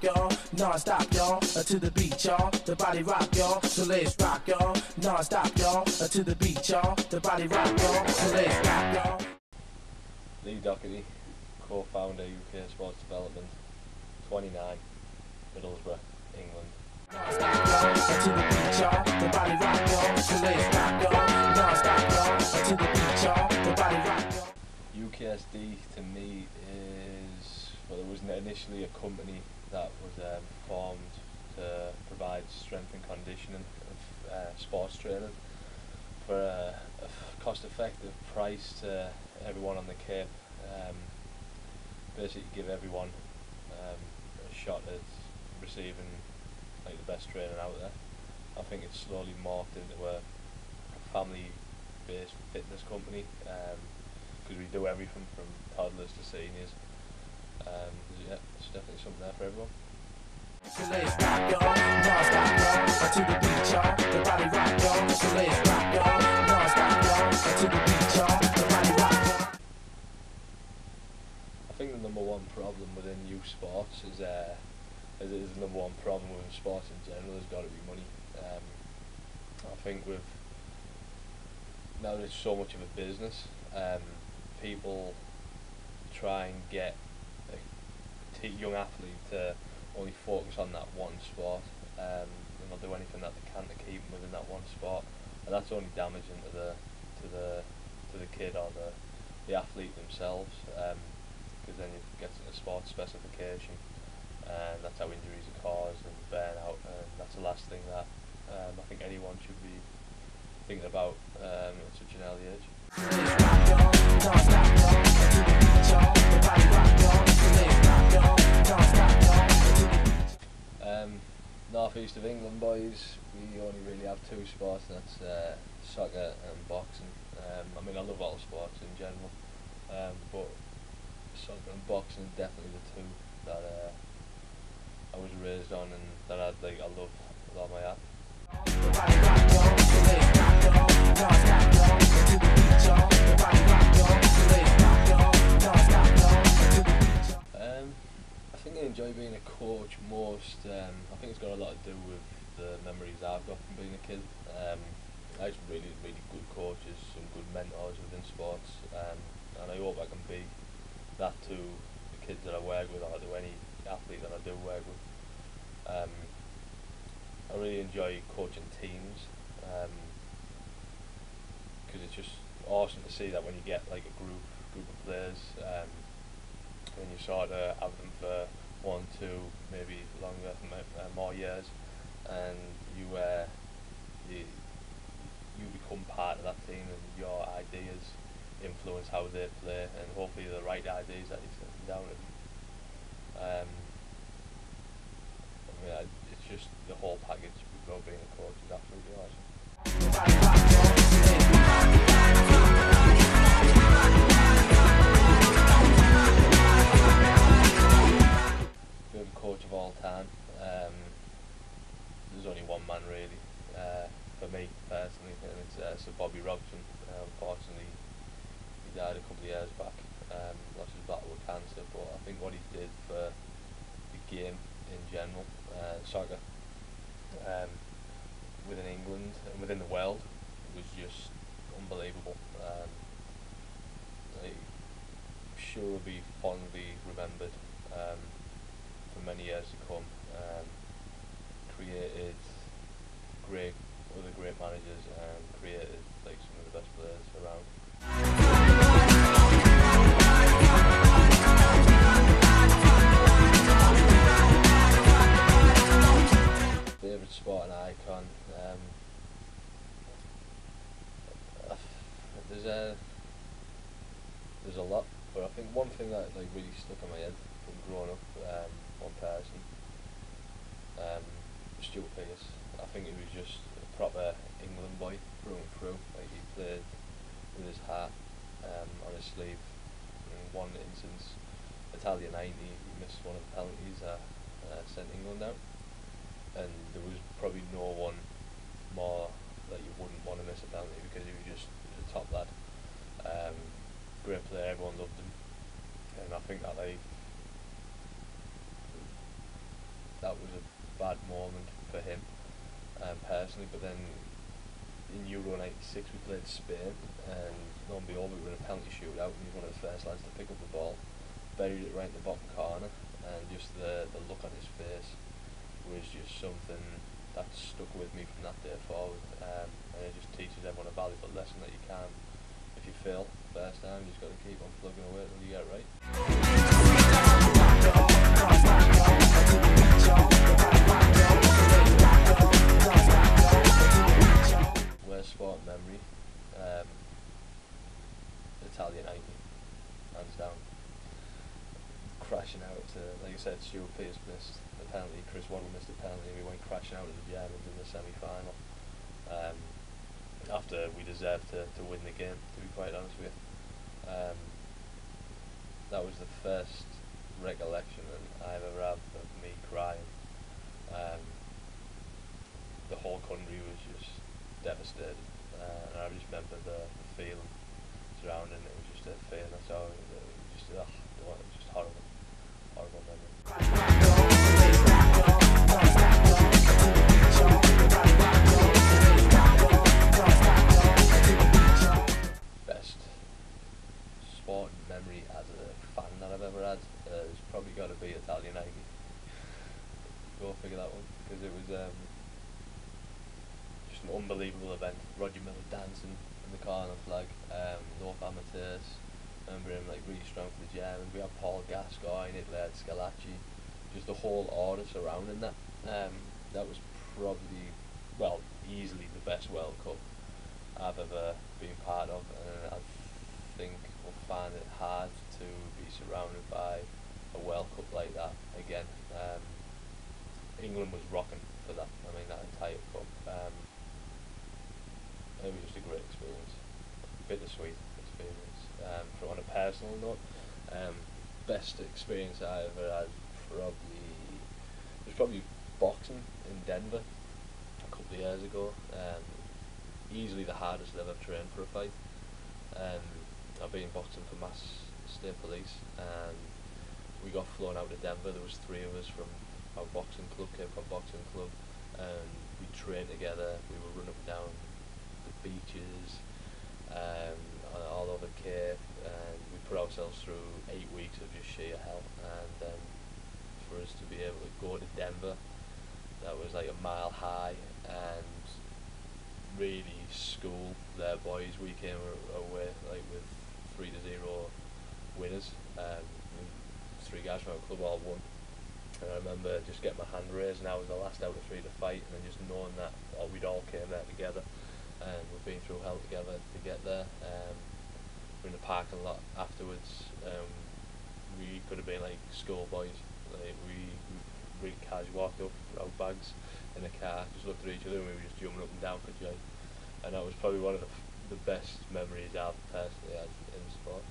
y'all, non-stop y'all, to the beat y'all, the body rock y'all, so let's rock y'all, non-stop y'all, to the beat y'all, the body rock y'all, so let's rock y'all. Lee Doherty, co-founder UK Sports Development, 29, Middlesbrough, England. Non-stop y'all, to the beat y'all, the body rock y'all, so let's rock y'all, non-stop y'all, to the beat y'all, the body rock y'all. UKSD to me is, well, it was initially a company that was formed to provide strength and conditioning of sports training for a cost-effective price to everyone on the Cape. Basically give everyone a shot at receiving like the best training out there. I think it's slowly morphed into a family-based fitness company, because we do everything from toddlers to seniors. Yeah, it's definitely something there for everyone. So let's rock y'all, non-stop y'all, to the beat y'all, the body rock y'all, so let's rock y'all, non-stop y'all, to the beat y'all, the body rock y'all. I think the number one problem within youth sports is the number one problem within sports in general has got to be money. I think now that it's so much of a business, people try and get a young athlete to only focus on that one sport, and not do anything that they can to keep them within that one sport, and that's only damaging to the kid or the athlete themselves, because then you get into sports specification, and that's how injuries are caused and burnout, and that's the last thing that I think anyone should be thinking about at such an early age. North East of England boys, we only really have two sports, and that's soccer and boxing. I mean, I love all sports in general, but soccer and boxing are definitely the two that I was raised on and that I love with all my heart. I think I enjoy being a coach most. I think it's got a lot to do with the memories I've got from being a kid. I had some really good coaches, some good mentors within sports, and I hope I can be that to the kids that I work with, or to any athlete that I do work with. I really enjoy coaching teams, because it's just awesome to see that when you get like a group of players, and you sort of have them for 1, 2, maybe longer, more years, and you become part of that team, and your ideas influence how they play, and hopefully the right ideas that you set down. It's just the whole package about being a coach is absolutely awesome. Favorite coach of all time? There's only one man really, for me personally, and it's Sir Bobby Robson. Unfortunately, he died a couple of years back, lost his battle with cancer, but I think what he did for the game in general, soccer, within England and within the world, was just unbelievable. I'm sure will be fondly remembered for many years to come. Created other great managers, and created like some of the best players around. Favourite sporting icon? There's a lot, but I think one thing that really stuck in my head from growing up, one person, Stuart Pearce. I think he was just a proper England boy through and through. Like, he played with his heart on his sleeve. In one instance, Italia 90, he missed one of the penalties that sent England out, and there was probably no one more that you wouldn't want to miss a penalty, because he was just a top lad. Great player, everyone loved him, and I think that bad moment for him personally. But then in Euro '96 we played Spain, and lo and behold we were in a penalty shootout, and he was one of the first lads to pick up the ball, buried it right in the bottom corner, and just the look on his face was just something that stuck with me from that day forward. And it just teaches everyone a valuable lesson that you can, if you fail first time, you just got to keep on plugging away until you get it right. Worst sport memory, Italian Italy, hands down. Crashing out to, like I said, Stuart Pearce missed a penalty, Chris Waddle missed a penalty, and we went crashing out to the Germans in the semi-final. After we deserved to win the game, to be quite honest with you. That was the first recollection that I've ever had of me crying. The whole country was just devastated, and I just remember the feeling surrounding it. It was just a feeling, that's all. It was just horrible, horrible memory. Best sporting memory as a fan that I've ever had has probably got to be Italian Italy. Go figure that one, because it was just an unbelievable event. Roger Miller dancing in the corner flag, North Amateurs. I remember him like really strong for the Germans. We had Paul Gascoigne, Hitler, Scalacci, just the whole order surrounding that. That was probably, well, easily the best World Cup I've ever been part of, and I think we'll find it hard to be surrounded by a World Cup like that again. England was rocking for that. I mean, that entire cup. It was just a great experience, bittersweet experience. On a personal note, best experience I ever had was probably boxing in Denver a couple of years ago. Easily the hardest I've ever trained for a fight. I've been boxing for Mass State Police, and we got flown out to Denver. There was 3 of us from our boxing club, Cape Cod Boxing Club, and we trained together. We were running up and down the beaches, all over Cape, and we put ourselves through 8 weeks of just sheer hell. And then for us to be able to go to Denver, that was like a mile high, and really school their boys. We came away like with 3-0 winners. 3 guys from our club all won. And I remember just getting my hand raised, and I was the last out of 3 to fight, and then just knowing that we'd all came there together, and we've been through hell together to get there. We're in the parking lot afterwards. We could have been like schoolboys. Like we really casual walked up with our bags in the car, just looked at each other, and we were just jumping up and down for joy. And that was probably one of the best memories I've personally had in sports.